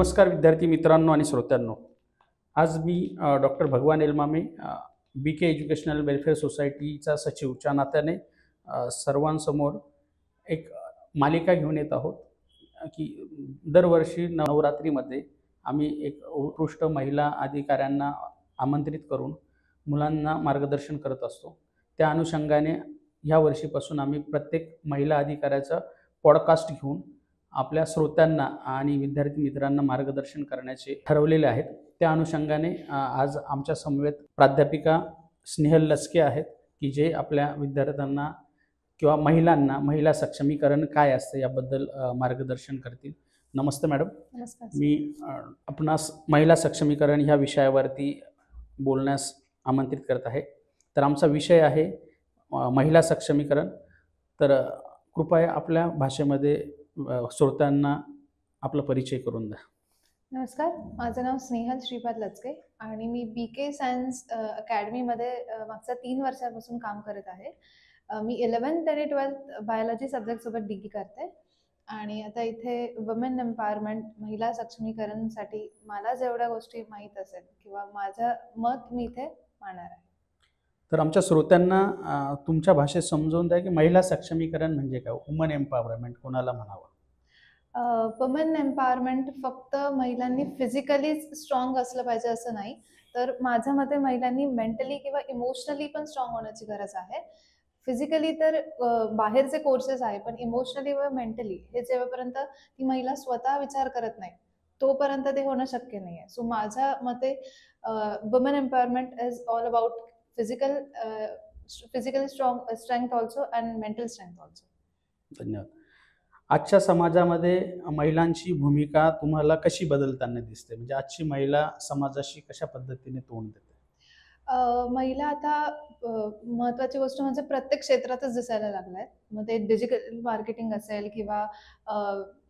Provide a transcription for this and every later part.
नमस्कार विद्यार्थी मित्रांनो आणि श्रोत्यांनो. आज मी डॉक्टर भगवान एलमामे, BK एज्युकेशनल वेलफेअर सोसायटीचा सचिवच्या नात्याने सर्वांसमोर एक मालिका घेऊन येत आहोत की दरवर्षी नवरात्रीमध्ये आम्ही एक उत्कृष्ट महिला अधिकाऱ्यांना आमंत्रित करून मुलांना मार्गदर्शन करत असतो. त्या अनुषंगाने ह्या वर्षीपासून आम्ही प्रत्येक महिला अधिकाऱ्याचा पॉडकास्ट घेऊन आपल्या श्रोत्यांना आणि विद्यार्थी मित्रांना मार्गदर्शन करण्याचे ठरवलेले आहेत. त्या अनुषंगाने आज आमच्या समवेत प्राध्यापिका स्नेहल लचके आहेत की जे आपल्या विद्यार्थ्यांना किंवा महिलांना महिला सक्षमीकरण काय असते याबद्दल मार्गदर्शन करतील. नमस्ते मॅडम. नमस्कार. मी आपणास महिला सक्षमीकरण ह्या विषयावरती बोलण्यास आमंत्रित करत आहे. तर आमचा विषय आहे महिला सक्षमीकरण. तर कृपया आपल्या भाषेमध्ये श्रोत्यांना आपला परिचय करून द्या. नमस्कार, माझं नाव स्नेहल श्रीपाद लचके आणि मी BK सायन्स अकॅडमीमध्ये मागच्या 3 वर्षांपासून काम करत आहे. मी 11th आणि 12th बायोलॉजी सब्जेक्टसोबत डिग्री करते आणि आता इथे वुमेन एम्पॉवरमेंट महिला सक्षमीकरणसाठी मला जेवढ्या गोष्टी माहीत असेल किंवा माझं मत मी इथे मांडणार आहे. तर आमच्या श्रोत्यांना तुमच्या भाषेत समजवून द्या की महिला सक्षमीकरण म्हणजे काय, वुमन एम्पॉवरमेंट कोणाला म्हणावं? वुमेन एम्पॉवरमेंट फक्त महिलांनी फिजिकली स्ट्रॉंग असलं पाहिजे असं नाही, तर माझ्या मते महिलांनी मेंटली किंवा इमोशनली पण स्ट्रॉंग होण्याची गरज आहे. फिजिकली तर बाहेरचे कोर्सेस आहे, पण इमोशनली व मेंटली हे जेव्हापर्यंत ती महिला स्वतः विचार करत नाही तोपर्यंत ते होणं शक्य नाही आहे. सो माझ्या मते women empowerment is all about physically strength also and mental strength also. धन्यवाद. आजच्या समाजामध्ये महिलांची भूमिका तुम्हाला कशी बदलताना दिसते? म्हणजे आजची महिला समाजाशी कशा पद्धतीने तोंड देते? महिला आता महत्त्वाची गोष्ट म्हणजे प्रत्येक क्षेत्रातच दिसायला लागल्या आहेत. मग ते डिजिटल मार्केटिंग असेल किंवा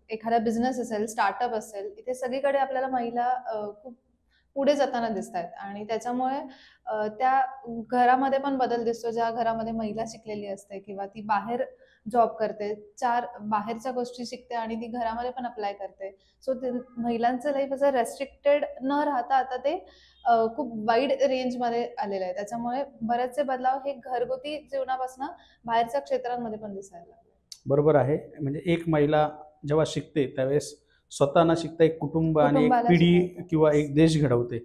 एखादा बिझनेस असेल, स्टार्टअप असेल, इथे सगळीकडे आपल्याला महिला खूप पुढे जाताना दिसत आहेत आणि त्याच्यामुळे त्या घरामध्ये पण बदल दिसतो. ज्या घरामध्ये महिला शिकलेली असते किंवा ती बाहेर जॉब करते, 4 बाहेरच्या गोष्टी शिकते आणि ती घरामध्ये पण अप्लाय करते. सो ते महिलांचं लाईफ असं रेस्ट्रिक्टेड न राहता आता ते खूप वाईड रेंजमध्ये आलेलं आहे. त्याच्यामुळे बरेचसे बदलाव हे घरगुती जीवनापासून बाहेरच्या क्षेत्रांमध्ये पण दिसायला लागले. बरोबर आहे. म्हणजे एक महिला जेव्हा शिकते त्यावेळेस स्वतः न शिकता एक कुटुंब आणि एक पिढी किंवा एक देश घडवते.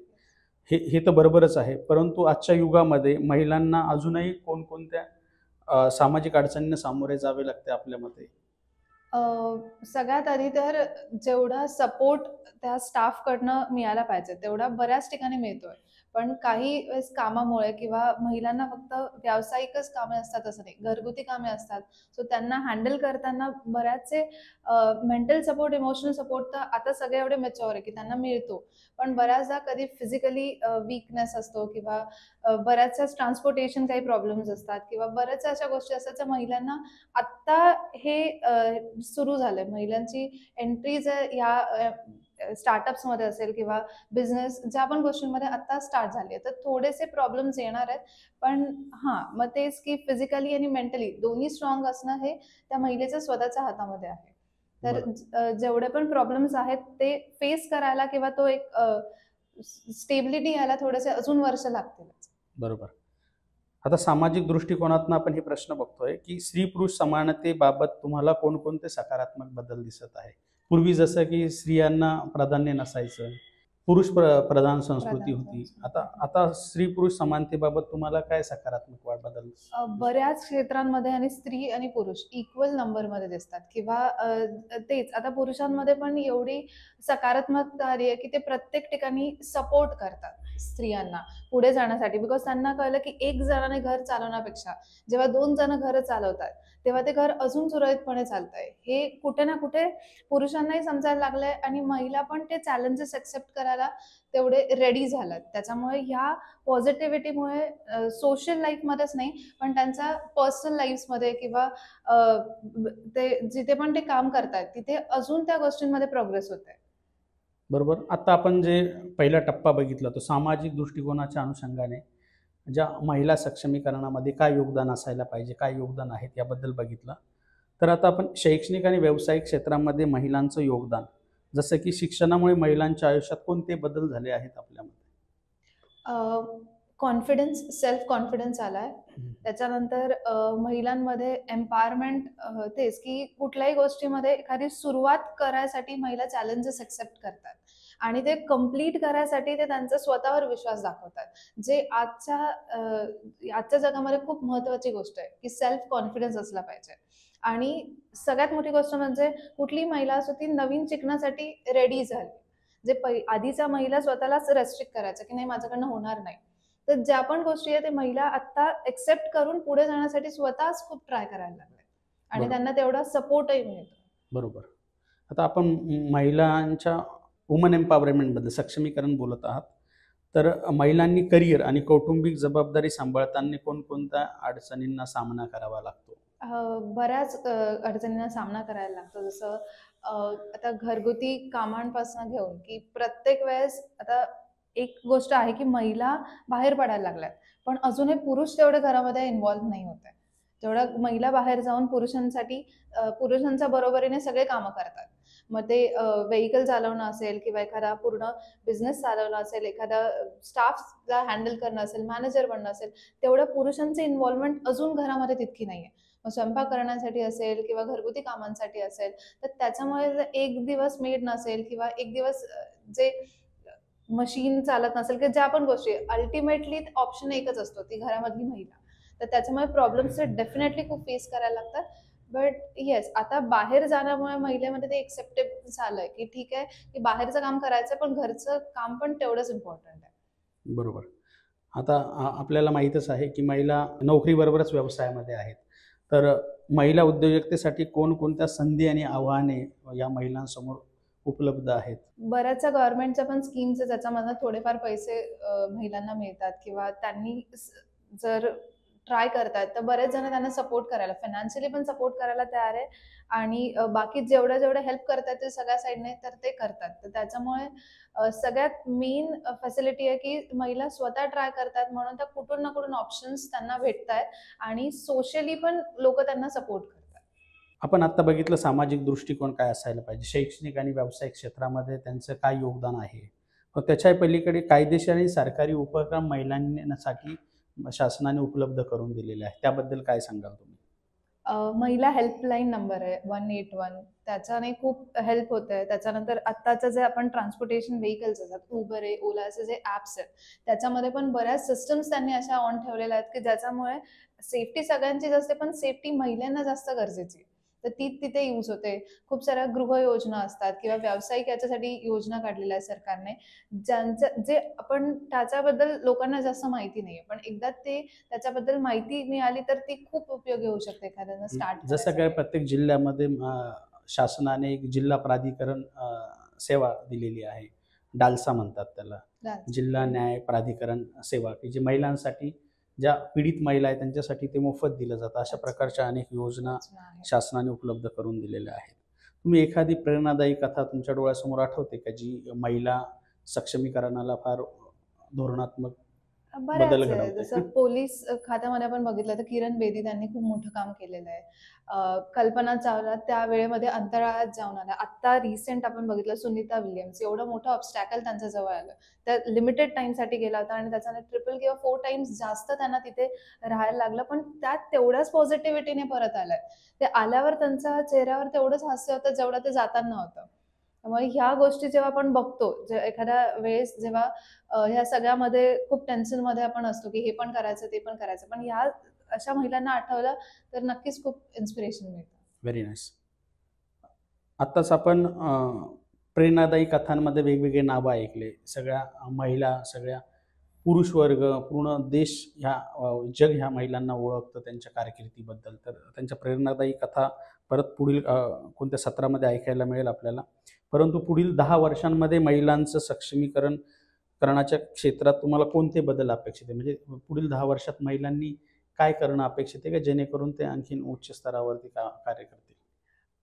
हे तर बरोबरच आहे. परंतु आजच्या युगामध्ये महिलांना अजूनही कोणकोणत्या सामाजिक अडचणींना सामोरे जावे लागते आपल्या मते? सगळ्यात आधी तर जेवढा सपोर्ट त्या स्टाफकडनं मिळायला पाहिजे तेवढा बऱ्याच ठिकाणी मिळतोय. पण काही वेळेस कामामुळे किंवा महिलांना फक्त व्यावसायिकच कामे असतात असं नाही, घरगुती कामे असतात. सो त्यांना हँडल करताना बऱ्याचसे मेंटल सपोर्ट, इमोशनल सपोर्ट तर आता सगळे एवढे मॅच्युअर आहे की त्यांना मिळतो. पण बऱ्याचदा कधी फिजिकली वीकनेस असतो किंवा बऱ्याचशा ट्रान्सपोर्टेशन काही प्रॉब्लेम्स असतात किंवा बऱ्याचशा अशा गोष्टी असतात ज्या महिलांना आत्ता हे सुरू झालंय. महिलांची एंट्रीज या स्टार्टअप्समध्ये असेल किंवा बिझनेस ज्या पण गोष्टींमध्ये आता स्टार्ट झाली आहे, तर थोडेसे प्रॉब्लेम्स येणार आहेत. पण हां, मग तेच की फिजिकली आणि मेंटली दोन्ही स्ट्रॉंग असणं हे त्या महिलेच्या स्वतःच्या हातामध्ये आहे. तर जेवढे पण प्रॉब्लेम्स आहेत ते फेस करायला किंवा तो एक स्टेबिलिटी यायला थोडेसे अजून वर्ष लागतील. बरोबर. आता सामाजिक दृष्टिकोनातून आपण हे प्रश्न बघतोय की स्त्री पुरुष समानतेबाबत तुम्हाला कोणकोणते सकारात्मक बदल दिसत आहे? पूर्वी जसं की स्त्रियांना प्राधान्य नसायचं, पुरुष प्रधान संस्कृती होती. आता स्त्री पुरुष समानतेबाबत तुम्हाला काय सकारात्मक बदल? बऱ्याच क्षेत्रांमध्ये आणि स्त्री आणि पुरुष इक्वल नंबरमध्ये दिसतात किंवा तेच आता पुरुषांमध्ये पण एवढी सकारात्मकता आली आहे की ते प्रत्येक ठिकाणी सपोर्ट करतात स्त्रियांना पुढे जाण्यासाठी. बिकॉज त्यांना कळलं की एक जणाने घर चालवण्यापेक्षा जेव्हा 2 जण घर चालवतात तेव्हा ते घर अजून सुरळीतपणे चालतंय. हे कुठे ना कुठे पुरुषांनाही समजायला लागलंय आणि महिला पण ते चॅलेंजेस एक्सेप्ट करायला तेवढे रेडी झाल्यात. त्याच्यामुळे ह्या पॉझिटिव्हिटीमुळे सोशल लाईफमध्येच नाही पण त्यांच्या पर्सनल लाईफमध्ये किंवा ते जिथे पण ते काम करतात तिथे अजून त्या गोष्टींमध्ये प्रोग्रेस होत आहे. बरोबर. आता आपण जे पहिला टप्पा बघितला तो सामाजिक दृष्टिकोनाच्या अनुषंगाने ज्या महिला सक्षमीकरणामध्ये काय योगदान असायला पाहिजे, काय योगदान आहेत याबद्दल बघितलं. तर आता आपण शैक्षणिक आणि व्यावसायिक क्षेत्रामध्ये महिलांचं योगदान जसं की शिक्षणामुळे महिलांच्या आयुष्यात कोणते बदल झाले आहेत आपल्यामध्ये? कॉन्फिडन्स, सेल्फ कॉन्फिडन्स आलाय. त्याच्यानंतर महिलांमध्ये एम्पॉवरमेंट, तेच की कुठल्याही गोष्टीमध्ये एखादी सुरुवात करायसाठी महिला चॅलेंजेस एक्सेप्ट करतात आणि ते कंप्लीट करायसाठी ते त्यांचा स्वतःवर विश्वास दाखवतात. जे आजच्या जगामध्ये खूप महत्त्वाची गोष्ट आहे, की सेल्फ कॉन्फिडन्स असला पाहिजे. आणि सगळ्यात मोठी गोष्ट म्हणजे कुठलीही महिला असो ती नवीन शिकण्यासाठी रेडी झाली. जे आधीच्या महिला स्वतःलाच रेस्ट्रिक्ट करायच्या, की नाही माझ्याकडनं होणार नाही. तर ज्या पण गोष्टी आहेत ते महिला आता एक्सेप्ट करून पुढे जाण्यासाठी स्वतःच खूप ट्राय करायला लागल्या आणि बरोबर. त्यांना तेवढा सपोर्टही मिळतो. बरोबर. आता आपण महिलांच्या वुमन एम्पॉवरमेंटबद्दल, सक्षमीकरण बोलत आहात. तर महिलांनी करिअर आणि कौटुंबिक जबाबदारी सांभाळताना कोणकोणत्या अडचणींना सामना करावा लागतो? बऱ्याच अडचणींना सामना करायला लागतो. जसं आता घरगुती कामांपासून घेऊन, की प्रत्येक वेळेस आता एक गोष्ट आहे, की महिला बाहेर पडायला लागल्यात. पण अजूनही पुरुष तेवढे घरामध्ये इन्व्हॉल्व नाही होत आहे. जेवढं महिला बाहेर जाऊन पुरुषांच्या बरोबरीने सगळे कामं करतात. मग ते व्हेइकल चालवणं असेल किंवा एखादा पूर्ण बिझनेस चालवणं असेल, एखादा स्टाफला हँडल करणं असेल, मॅनेजर बनणं असेल, तेवढं पुरुषांचं इन्व्हॉल्वमेंट अजून घरामध्ये तितकी नाहीये. मग स्वयंपाक करण्यासाठी असेल किंवा घरगुती कामांसाठी असेल, तर त्याच्यामुळे जर एक दिवस मेड नसेल किंवा एक दिवस जे मशीन चालत नसेल किंवा ज्या पण गोष्टी अल्टिमेटली ऑप्शन एकच असतो, ती घरामधली महिला. तर त्याच्यामुळे प्रॉब्लेम्स डेफिनेटली खूप फेस करायला लागतात. बट येस, आता बाहेर जाण्यामुळे महिलेमध्ये ते एक्सेप्टेबल झालंय, की ठीक आहे, की बाहेरचं काम करायचं पण घरचं काम पण तेवढंच इम्पॉर्टंट आहे. बरोबर. आता आपल्याला माहीतच आहे, की महिला नोकरीबरोबरच व्यवसायामध्ये आहेत. तर महिला उद्योजकतेसाठी कोणकोणत्या संधी आणि आव्हाने या महिलांसमोर उपलब्ध आहेत? बऱ्याचशा गव्हर्नमेंटच्या पण स्कीम्स आहेत ज्याच्यामधनं थोडेफार पैसे महिलांना मिळतात किंवा त्यांनी जर ट्राय करतायत तर बरेच जण त्यांना सपोर्ट करायला फायनान्शियली पण सपोर्ट करायला तयार आहे आणि बाकी जेवढ्या हेल्प करतायत ते सगळ्या साईडने तर ते करतात. तर त्याच्यामुळे सगळ्यात मेन फॅसिलिटी आहे की महिला स्वतः ट्राय करतात म्हणून त्या कुठून ना कुठून ऑप्शन्स त्यांना भेटतायत आणि सोशली पण लोक त्यांना सपोर्ट करतात. आपण आत्ता बघितलं सामाजिक दृष्टिकोन काय असायला पाहिजे, शैक्षणिक आणि व्यावसायिक क्षेत्रामध्ये त्यांचं काय योगदान आहे. मग त्याच्या पलीकडे कायदेशीर आणि सरकारी उपक्रम महिलांसाठी शासनाने उपलब्ध करून दिलेले आहे. त्याबद्दल काय सांगाल तुम्ही? महिला हेल्पलाईन नंबर आहे 181. त्याच्याने खूप हेल्प होते. त्याच्यानंतर आत्ताचं जे आपण ट्रान्सपोर्टेशन व्हेइकल्स असतात, उबर आहे, ओला असे जे ॲप्स आहेत, त्याच्यामध्ये पण बऱ्याच सिस्टम्स त्यांनी अशा ऑन ठेवलेल्या आहेत, की ज्याच्यामुळे सेफ्टी सगळ्यांचीच असते, पण सेफ्टी महिलांना जास्त गरजेची आहे. तर ती तिथे यूज होते. खूप साऱ्या गृहयोजना असतात किंवा व्यावसायिक याच्यासाठी योजना काढलेल्या आहे सरकारने. जे आपण त्याच्याबद्दल लोकांना जास्त माहिती नाहीये. पण एकदा त्याच्याबद्दल माहिती मिळाली तर ती खूप उपयोगी होऊ शकते एखाद्याला स्टार्ट जसं काय करायसाठी. प्रत्येक जिल्ह्यामध्ये शासनाने एक जिल्हा प्राधिकरण सेवा दिलेली आहे. डालसा म्हणतात त्याला. जिल्हा न्याय प्राधिकरण सेवा, की जी महिलांसाठी, ज्या पीडित महिला आहेत त्यांच्यासाठी ते मोफत दिलं जातं. अशा अच्छा. प्रकारच्या अनेक योजना योजना आहे. शासनाने उपलब्ध करून दिलेल्या आहेत. तुम्ही एखादी प्रेरणादायी कथा तुमच्या डोळ्यासमोर आठवते का, जी महिला सक्षमीकरणाला फार धोरणात्मक बदल बऱ्याच आहे. घडवते? जसं पोलीस खात्यामध्ये आपण बघितलं तर किरण बेदी त्यांनी खूप मोठं काम केलेलं आहे. कल्पना चावला त्या वेळेमध्ये अंतराळात जाऊन आल्या. आत्ता रिसेंट आपण बघितलं सुनीता विल्यम्स एवढं मोठं ऑब्स्टॅकल त्यांच्या जवळ आलं. त्या लिमिटेड टाईमसाठी गेला होता आणि त्याच्याने ट्रिपल किंवा 4 टाईम्स जास्त त्यांना तिथे राहायला लागलं. पण त्यात तेवढ्याच पॉझिटिव्हिटीने परत आल्यात. ते आल्यावर त्यांच्या चेहऱ्यावर तेवढंच हास्य होतं जेवढं ते जाताना होतं. त्यामुळे ह्या गोष्टी जेव्हा आपण बघतो, एखाद्या वेळेस जेव्हा ह्या सगळ्यामध्ये खूप टेन्शनमध्ये आपण असतो, की हे पण करायचं, ते पण करायचं. पण ह्या अशा महिलांना आठवलं तर नक्कीच खूप इन्स्पिरेशन मिळतं. Very nice. आत्ताच आपण प्रेरणादायी कथांमध्ये वेगवेगळे नावं ऐकले. सगळ्या महिला, सगळ्या पुरुष वर्ग, पूर्ण देश जग ह्या महिलांना ओळखतं त्यांच्या कारकिर्दीबद्दल. तर त्यांच्या प्रेरणादायी कथा परत पुढील कोणत्या सत्रामध्ये ऐकायला मिळेल आपल्याला. परंतु पुढील 10 वर्षांमध्ये महिलांचं सक्षमीकरण करण्याच्या क्षेत्रात तुम्हाला कोणते बदल अपेक्षित आहे? म्हणजे पुढील 10 वर्षात महिलांनी काय करणं अपेक्षित आहे, का जेणेकरून ते आणखीन उच्च स्तरावरती कार्य करतील?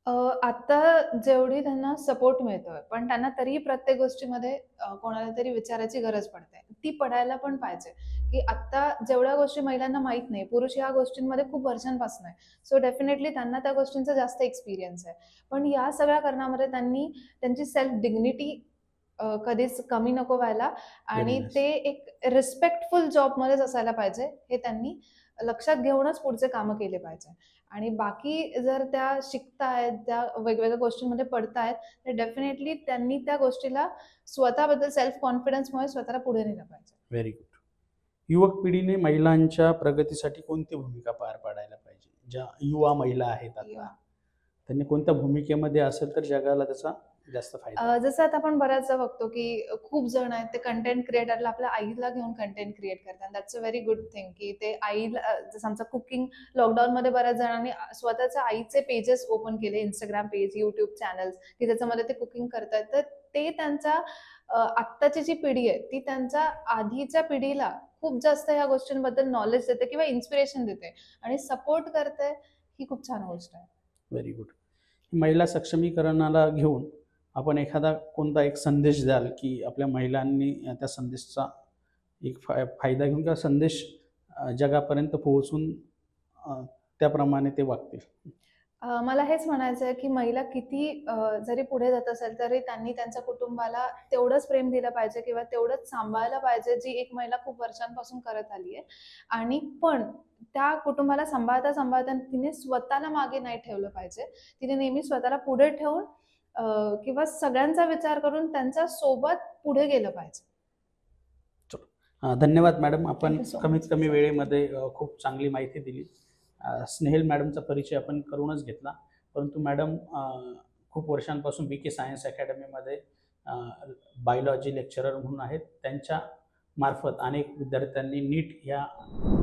अ, आता जेवढी त्यांना सपोर्ट मिळतोय, पण त्यांना तरीही प्रत्येक गोष्टीमध्ये कोणाला तरी विचारायची गरज पडते. ती पडायला पण पाहिजे, की आत्ता जेवढ्या गोष्टी महिलांना माहीत नाही, पुरुष ह्या गोष्टींमध्ये खूप वर्षांपासून आहे. सो डेफिनेटली त्यांना त्या गोष्टींचा जास्त एक्सपिरियन्स आहे. पण या सगळ्या कारणामध्ये त्यांनी त्यांची सेल्फ डिग्निटी कधीच कमी नको व्हायला व्हेरी आणि नाईस. ते एक रिस्पेक्टफुल जॉबमध्येच असायला पाहिजे, हे त्यांनी लक्षात घेऊनच पुढचे कामं केले पाहिजे. आणि बाकी जर त्या शिकतायत, त्या वेगवेगळ्या गोष्टींमध्ये पडतायत, तर डेफिनेटली त्यांनी त्या गोष्टीला स्वतःबद्दल सेल्फ कॉन्फिडन्समुळे स्वतःला पुढे नेलं पाहिजे. Very good. युवक पिढीने महिलांच्या प्रगतीसाठी कोणती भूमिका पार पाडायला पाहिजे? ज्या युवा महिला आहेत आता, युवा. त्यांनी कोणत्या भूमिकेमध्ये असेल तर जगाला त्याचा जास्त फायदा होईल? जसं आता आपण बऱ्याचदा बघतो, की खूप जण आहेत ते कंटेंट क्रिएटरला आपल्या आईला घेऊन कंटेंट क्रिएट करतात. That's a very good thing, की ते आईला जसं आमचं कुकिंग लॉकडाऊनमध्ये बऱ्याच जणांनी स्वतःच्या आईचे पेजेस ओपन केले, Instagram पेज, YouTube चॅनल्स, की त्याच्यामध्ये ते कुकिंग करतायत. तर ते त्यांच्या आत्ताची जी पिढी आहे, ती त्यांच्या आधीच्या पिढीला खूप जास्त ह्या गोष्टींबद्दल नॉलेज देते किंवा इन्स्पिरेशन देते आणि सपोर्ट करते. ही खूप छान गोष्ट आहे. Very good. महिला सक्षमीकरणाला घेऊन आपण कोणता एक संदेश द्याल, की आपल्या महिलांनी त्या संदेशाचा एक फायदा घेऊन किंवा संदेश जगापर्यंत पोहोचून त्याप्रमाणे ते वागतील? मला हेच म्हणायचं आहे, की महिला किती जरी पुढे जात असेल, तरी त्यांनी त्यांच्या कुटुंबाला तेवढंच प्रेम दिलं पाहिजे किंवा तेवढंच सांभाळलं पाहिजे, जी एक महिला खूप वर्षांपासून करत आली आहे. आणि पण त्या कुटुंबाला सांभाळता तिने स्वतःला मागे नाही ठेवलं पाहिजे. तिने नेहमी स्वतःला पुढे ठेवून किंवा सगळ्यांचा विचार करून त्यांच्या सोबत पुढे गेलं पाहिजे. धन्यवाद मॅडम. आपण Thank you so कमीत much. कमी वेळेमध्ये खूप चांगली माहिती दिली. स्नेहल मॅडमचा परिचय आपण करूनच घेतला, परंतु मॅडम खूप वर्षांपासून BK सायन्स अकॅडमीमध्ये बायोलॉजी लेक्चरर म्हणून आहेत. त्यांच्या मार्फत अनेक विद्यार्थ्यांनी नीट या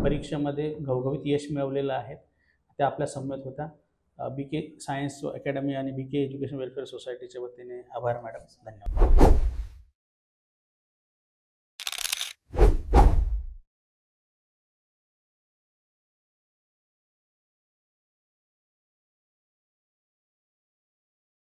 परीक्षेमध्ये घवघवीत यश मिळवलेलं आहे. त्या आपल्या समवेत होत्या. BK सायन्स अकॅडमी आणि BK एज्युकेशन वेलफेअर सोसायटीच्या वतीने आभार मॅडम. धन्यवाद.